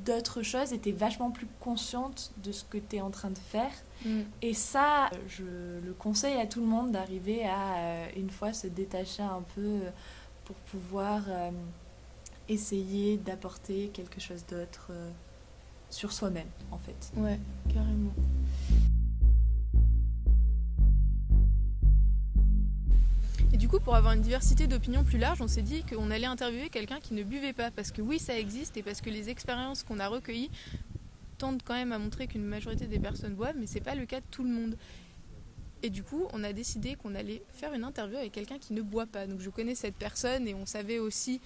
[SPEAKER 11] d'autres choses et t'es vachement plus consciente de ce que t'es en train de faire et ça je le conseille à tout le monde d'arriver à une fois se détacher un peu pour pouvoir essayer d'apporter quelque chose d'autre sur soi-même en fait.
[SPEAKER 12] Ouais, carrément. Et du coup, pour avoir une diversité d'opinions plus large, on s'est dit qu'on allait interviewer quelqu'un qui ne buvait pas. Parce que oui, ça existe et parce que les expériences qu'on a recueillies tendent quand même à montrer qu'une majorité des personnes boivent, mais c'est pas le cas de tout le monde. Et du coup, on a décidé qu'on allait faire une interview avec quelqu'un qui ne boit pas. Donc je connais cette personne et on savait aussi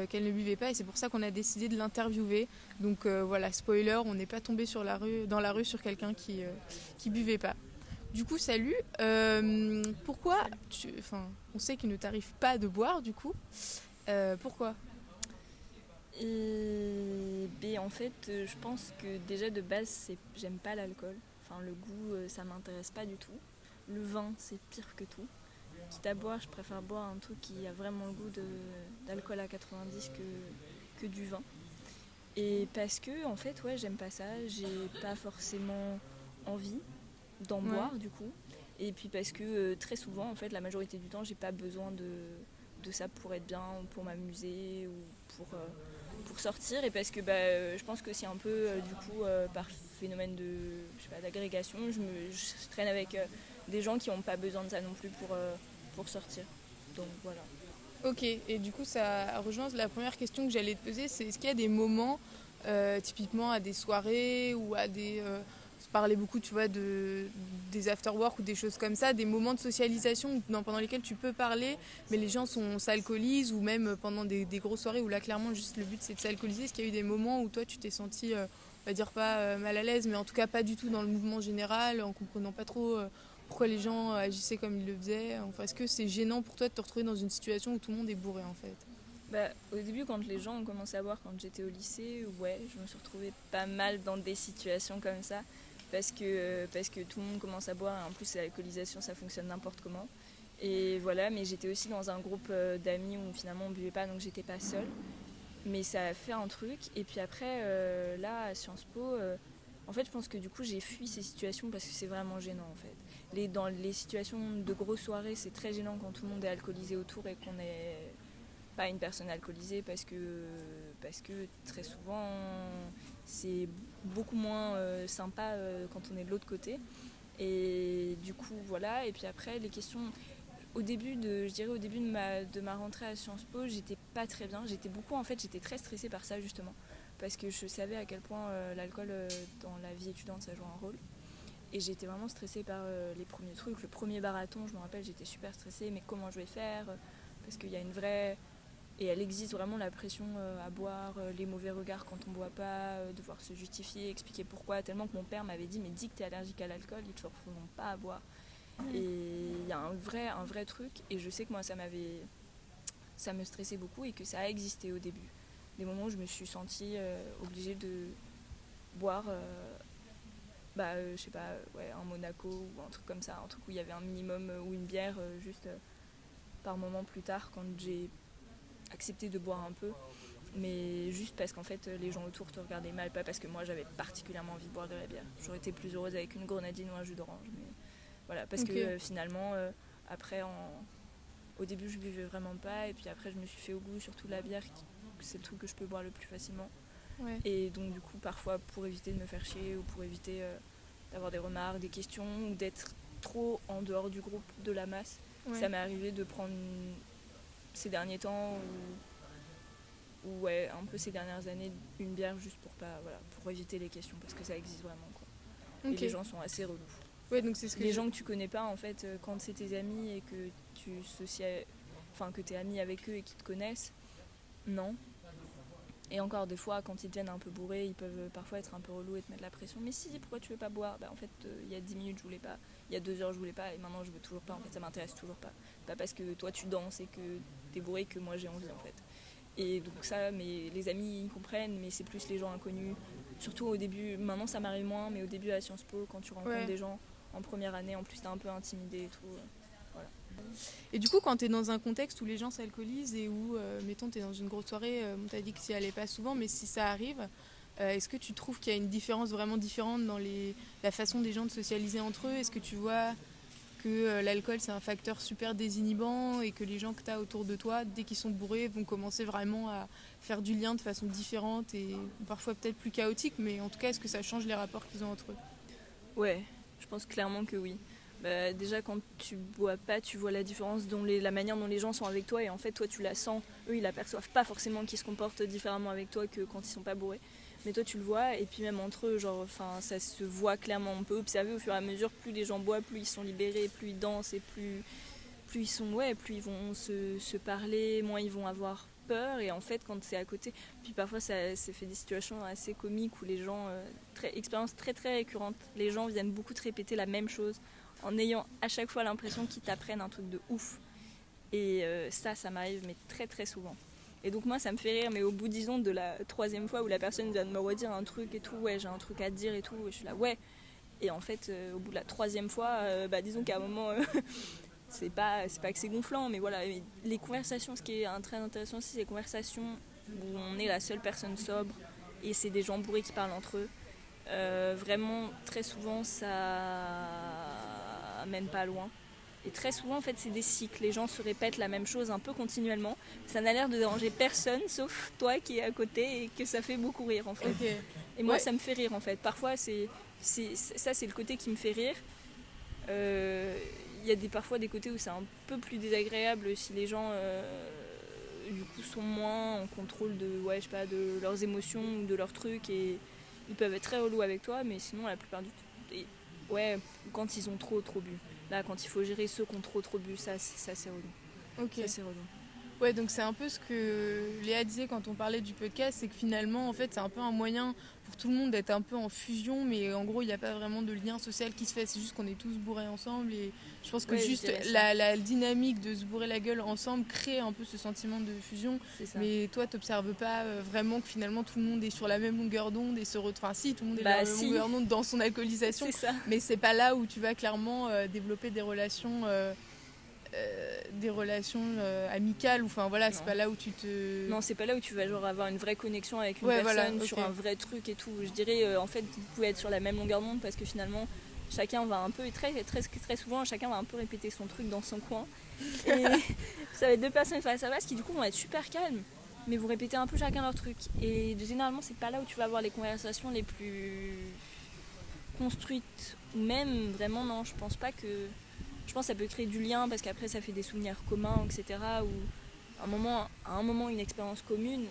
[SPEAKER 12] qu'elle ne buvait pas et c'est pour ça qu'on a décidé de l'interviewer. Donc voilà, spoiler, on n'est pas tombé dans la rue sur quelqu'un qui buvait pas. Du coup, salut. Pourquoi on sait qu'il ne t'arrive pas de boire, du coup. Pourquoi ?
[SPEAKER 13] En fait, je pense que déjà de base, j'aime pas l'alcool. Enfin, le goût, ça m'intéresse pas du tout. Le vin, c'est pire que tout. Quitte à boire, je préfère boire un truc qui a vraiment le goût d'alcool à 90 que du vin. Et parce que, en fait, j'aime pas ça. J'ai pas forcément envie d'en boire du coup Et puis parce que très souvent, en fait, la majorité du temps, j'ai pas besoin de ça pour être bien, ou pour m'amuser, ou pour sortir. Et parce que je pense que c'est un peu, du coup, par phénomène d'agrégation, je traîne avec des gens qui n'ont pas besoin de ça non plus pour sortir. Donc voilà.
[SPEAKER 12] Ok, et du coup ça rejoint la première question que j'allais te poser, c'est est-ce qu'il y a des moments, typiquement à des soirées ou à des... tu parlais beaucoup, tu vois, des after-work ou des choses comme ça, des moments de socialisation pendant lesquels tu peux parler, mais les gens s'alcoolisent, ou même pendant des grosses soirées où là clairement juste le but c'est de s'alcooliser. Est-ce qu'il y a eu des moments où toi tu t'es senti, on va dire pas mal à l'aise, mais en tout cas pas du tout dans le mouvement général, en comprenant pas trop pourquoi les gens agissaient comme ils le faisaient? Enfin, est-ce que c'est gênant pour toi de te retrouver dans une situation où tout le monde est bourré en fait?
[SPEAKER 13] Au début, quand les gens ont commencé à boire quand j'étais au lycée, ouais, je me suis retrouvée pas mal dans des situations comme ça, parce que tout le monde commence à boire, et en plus l'alcoolisation ça fonctionne n'importe comment. Et voilà, mais j'étais aussi dans un groupe d'amis où finalement on buvait pas, donc j'étais pas seule. Mais ça a fait un truc, et puis après, là, à Sciences Po, en fait, je pense que du coup j'ai fui ces situations parce que c'est vraiment gênant en fait. Dans les situations de grosses soirées, c'est très gênant quand tout le monde est alcoolisé autour et qu'on n'est pas une personne alcoolisée, parce que très souvent c'est beaucoup moins sympa quand on est de l'autre côté. Et du coup voilà, et puis après les questions, au début de ma rentrée à Sciences Po, j'étais pas très bien, j'étais très stressée par ça justement, parce que je savais à quel point l'alcool dans la vie étudiante ça joue un rôle. Et j'étais vraiment stressée par les premiers trucs. Le premier marathon, je me rappelle, j'étais super stressée, mais comment je vais faire? Parce qu'il y a une vraie... Et elle existe vraiment, la pression à boire, les mauvais regards quand on boit pas, devoir se justifier, expliquer pourquoi. Tellement que mon père m'avait dit, mais dis que t'es allergique à l'alcool, ils te refuseront pas à boire. Et il y a un vrai truc, et je sais que moi ça me stressait beaucoup, et que ça a existé au début. Des moments où je me suis sentie obligée de boire... je sais pas, un Monaco ou un truc comme ça, un truc où il y avait un minimum, ou une bière juste par moment plus tard quand j'ai accepté de boire un peu, mais juste parce qu'en fait les gens autour te regardaient mal, pas parce que moi j'avais particulièrement envie de boire de la bière. J'aurais été plus heureuse avec une grenadine ou un jus d'orange, mais voilà, parce que finalement après au début je buvais vraiment pas, et puis après je me suis fait au goût, surtout la bière, c'est le truc que je peux boire le plus facilement. Ouais. Et donc du coup parfois pour éviter de me faire chier, ou pour éviter d'avoir des remarques, des questions, ou d'être trop en dehors du groupe, de la masse, ça m'est arrivé de prendre ces derniers temps, ou un peu ces dernières années, une bière juste pour éviter les questions, parce que ça existe vraiment quoi. Et les gens sont assez relous.
[SPEAKER 12] Ouais, donc c'est ce que
[SPEAKER 13] les gens que tu connais pas en fait, quand c'est tes amis et que que t'es ami avec eux et qu'ils te connaissent, non. Et encore des fois, quand ils deviennent un peu bourrés, ils peuvent parfois être un peu relous et te mettre la pression. Mais si, pourquoi tu veux pas boire? En fait, il y a 10 minutes je voulais pas, il y a 2 heures je voulais pas, et maintenant je veux toujours pas. En fait, ça m'intéresse toujours pas. Pas parce que toi tu danses et que t'es bourré que moi j'ai envie en fait. Et donc ça, mais les amis ils comprennent, mais c'est plus les gens inconnus. Surtout au début, maintenant ça m'arrive moins, mais au début à Sciences Po, quand tu rencontres des gens en première année, en plus t'es un peu intimidé et tout. Voilà.
[SPEAKER 12] Et du coup, quand tu es dans un contexte où les gens s'alcoolisent et où, mettons, tu es dans une grosse soirée, on t'a dit que tu n'y allais pas souvent, mais si ça arrive, est-ce que tu trouves qu'il y a une différence vraiment différente dans la façon des gens de socialiser entre eux? Est-ce que tu vois que l'alcool, c'est un facteur super désinhibant, et que les gens que tu as autour de toi, dès qu'ils sont bourrés, vont commencer vraiment à faire du lien de façon différente et parfois peut-être plus chaotique, mais en tout cas, est-ce que ça change les rapports qu'ils ont entre eux?
[SPEAKER 13] Ouais, je pense clairement que oui. Déjà quand tu bois pas, tu vois la différence la manière dont les gens sont avec toi, et en fait toi tu la sens. Eux ils aperçoivent pas forcément qu'ils se comportent différemment avec toi que quand ils sont pas bourrés, mais toi tu le vois. Et puis même entre eux, ça se voit clairement. On peut observer au fur et à mesure, plus les gens boivent, plus ils sont libérés, plus ils dansent, et plus ils vont se parler, moins ils vont avoir peur. Et en fait quand c'est à côté, puis parfois ça fait des situations assez comiques où les gens, expérience très très récurrente, les gens viennent beaucoup te répéter la même chose en ayant à chaque fois l'impression qu'ils t'apprennent un truc de ouf. Et ça m'arrive mais très très souvent. Et donc moi ça me fait rire, mais au bout disons de la 3e fois où la personne vient de me redire un truc et tout, ouais j'ai un truc à te dire et tout, et je suis là ouais. Et en fait au bout de la 3e fois, disons qu'à un moment c'est pas que c'est gonflant, mais voilà, les conversations, ce qui est très intéressant aussi, c'est les conversations où on est la seule personne sobre et c'est des gens bourrés qui parlent entre eux. Vraiment très souvent ça mène pas loin. Et très souvent, en fait, c'est des cycles. Les gens se répètent la même chose un peu continuellement. Ça n'a l'air de déranger personne, sauf toi qui es à côté et que ça fait beaucoup rire, en fait.
[SPEAKER 12] Ok.
[SPEAKER 13] Et moi, ça me fait rire, en fait. Parfois, ça, c'est le côté qui me fait rire. Il y a parfois des côtés où c'est un peu plus désagréable si les gens, du coup, sont moins en contrôle de leurs émotions ou de leurs trucs. Et ils peuvent être très relous avec toi, mais sinon, la plupart du temps, quand ils ont trop bu. Là, quand il faut gérer ceux qui ont trop bu, ça c'est relou.
[SPEAKER 12] Ok.
[SPEAKER 13] Ça, c'est relou.
[SPEAKER 12] Ouais, donc c'est un peu ce que Léa disait quand on parlait du podcast, c'est que finalement, en fait, c'est un peu un moyen pour tout le monde d'être un peu en fusion, mais en gros, il n'y a pas vraiment de lien social qui se fait, c'est juste qu'on est tous bourrés ensemble, et je pense que juste la dynamique de se bourrer la gueule ensemble crée un peu ce sentiment de fusion, mais toi, t'observes pas vraiment que finalement tout le monde est sur la même longueur d'onde, et enfin si, tout le monde est sur la même longueur d'onde dans son alcoolisation, mais c'est pas là où tu vas clairement développer des relations amicales, ou enfin voilà, c'est pas là où tu te...
[SPEAKER 13] Non, c'est pas là où tu vas genre avoir une vraie connexion avec une personne sur un vrai truc et tout. Je dirais en fait vous pouvez être sur la même longueur d'onde parce que finalement chacun va un peu, et très souvent chacun va un peu répéter son truc dans son coin. Et ça va être deux personnes face à face qui du coup vont être super calmes, mais vous répétez un peu chacun leur truc. Et généralement c'est pas là où tu vas avoir les conversations les plus construites, ou même vraiment non, je pense que ça peut créer du lien parce qu'après ça fait des souvenirs communs, etc. Ou à un moment une expérience commune.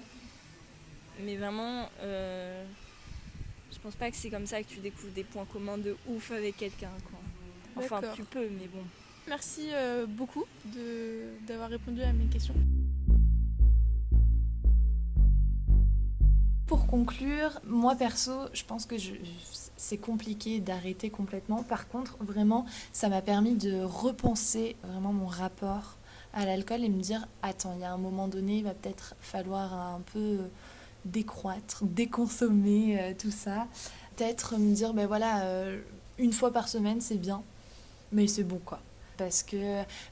[SPEAKER 13] Mais vraiment, je pense pas que c'est comme ça que tu découvres des points communs de ouf avec quelqu'un, quoi. Enfin, tu peux, mais bon.
[SPEAKER 12] Merci beaucoup d'avoir répondu à mes questions.
[SPEAKER 11] Pour conclure, moi perso, je pense que c'est compliqué d'arrêter complètement. Par contre, vraiment, ça m'a permis de repenser vraiment mon rapport à l'alcool et me dire, attends, il y a un moment donné, il va peut-être falloir un peu décroître, déconsommer tout ça. Peut-être me dire, ben voilà, une fois par semaine, c'est bien, mais c'est bon, quoi.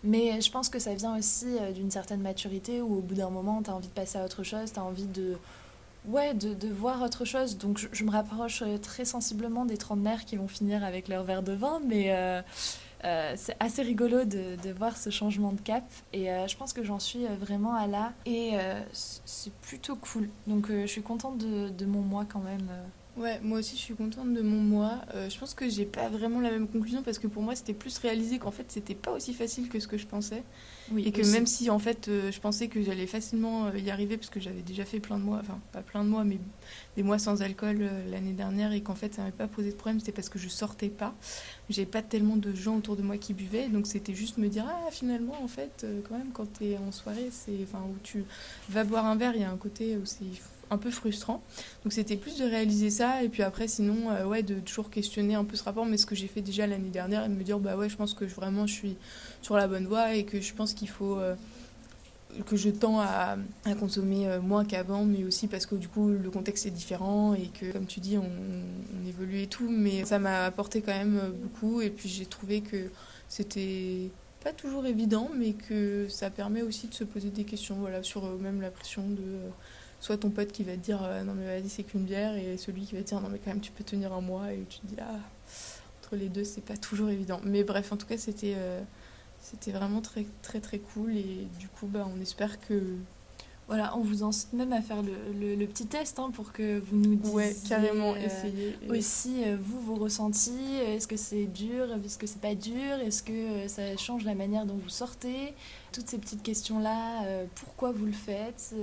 [SPEAKER 11] Mais je pense que ça vient aussi d'une certaine maturité où au bout d'un moment, tu as envie de passer à autre chose, tu as envie de voir autre chose. Donc je me rapproche très sensiblement des trentenaires qui vont finir avec leur verre de vin, mais c'est assez rigolo de voir ce changement de cap, et je pense que j'en suis vraiment à là, et c'est plutôt cool. Donc je suis contente de mon mois quand même.
[SPEAKER 12] Ouais, moi aussi je suis contente de mon mois. Je pense que j'ai pas vraiment la même conclusion parce que pour moi c'était plus réaliser qu'en fait c'était pas aussi facile que ce que je pensais. Oui, et que aussi, même si en fait je pensais que j'allais facilement y arriver parce que j'avais déjà fait plein de mois, enfin pas plein de mois mais des mois sans alcool l'année dernière, et qu'en fait ça m'avait pas posé de problème, c'était parce que je sortais pas. J'avais pas tellement de gens autour de moi qui buvaient, donc c'était juste me dire finalement en fait quand même quand t'es en soirée, où tu vas boire un verre, il y a un côté où c'est un peu frustrant, donc c'était plus de réaliser ça, et puis après sinon de toujours questionner un peu ce rapport, mais ce que j'ai fait déjà l'année dernière, et de me dire je pense que vraiment je suis sur la bonne voie, et que je pense qu'il faut que je tends à consommer moins qu'avant, mais aussi parce que du coup le contexte est différent, et que comme tu dis on évolue et tout, mais ça m'a apporté quand même beaucoup, et puis j'ai trouvé que c'était pas toujours évident, mais que ça permet aussi de se poser des questions, sur même la pression de soit ton pote qui va te dire non mais vas-y c'est qu'une bière, et celui qui va te dire non mais quand même tu peux tenir un mois, et tu te dis entre les deux c'est pas toujours évident, mais bref, en tout cas c'était vraiment très très très cool, et du coup on espère que
[SPEAKER 11] voilà, on vous incite même à faire le petit test pour que vous nous disiez
[SPEAKER 12] carrément essayer
[SPEAKER 11] aussi vos ressentis. Est-ce que c'est dur, est-ce que c'est pas dur, est-ce que ça change la manière dont vous sortez, toutes ces petites questions-là, pourquoi vous le faites,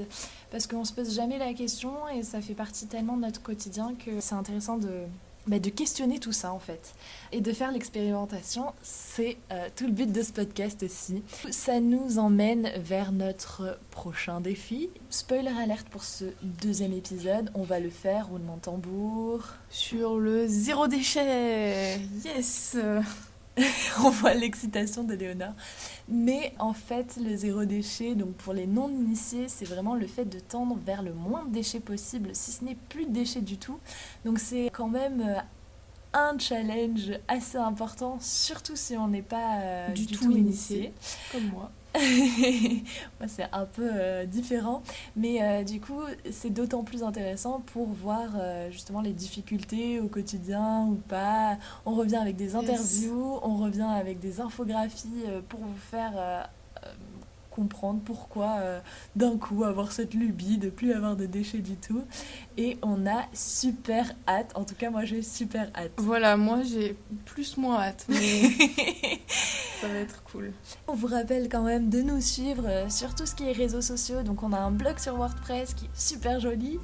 [SPEAKER 11] parce qu'on se pose jamais la question, et ça fait partie tellement de notre quotidien que c'est intéressant de questionner tout ça en fait, et de faire l'expérimentation. C'est tout le but de ce podcast aussi. Ça nous emmène vers notre prochain défi. Spoiler alerte pour ce deuxième épisode, on va le faire roulement de tambour
[SPEAKER 12] sur le zéro déchet. Yes.
[SPEAKER 11] On voit l'excitation de Léonard. Mais en fait, le zéro déchet, donc pour les non-initiés, c'est vraiment le fait de tendre vers le moins de déchets possible, si ce n'est plus de déchets du tout. Donc c'est quand même un challenge assez important, surtout si on n'est pas du tout initié.
[SPEAKER 12] Comme moi.
[SPEAKER 11] Moi, c'est un peu différent, mais du coup, c'est d'autant plus intéressant pour voir justement les difficultés au quotidien ou pas. On revient avec des interviews, on revient avec des infographies pour vous faire comprendre pourquoi d'un coup avoir cette lubie de plus avoir de déchets du tout. Et on a super hâte, en tout cas moi j'ai super hâte.
[SPEAKER 12] Voilà, moi j'ai moins hâte, mais ça va être cool.
[SPEAKER 11] On vous rappelle quand même de nous suivre sur tout ce qui est réseaux sociaux. Donc on a un blog sur WordPress qui est super joli.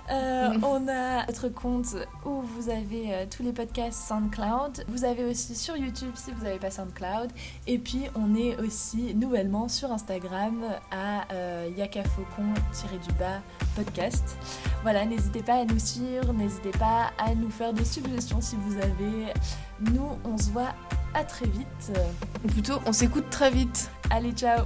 [SPEAKER 11] On a notre compte où vous avez tous les podcasts SoundCloud. Vous avez aussi sur YouTube si vous n'avez pas SoundCloud. Et puis on est aussi nouvellement sur Instagram à yakafaucon-podcast. Voilà, n'hésitez pas à nous suivre, n'hésitez pas à nous faire des suggestions si vous avez. Nous, on se voit à très vite.
[SPEAKER 12] Ou plutôt, on s'écoute très vite.
[SPEAKER 11] Allez, ciao!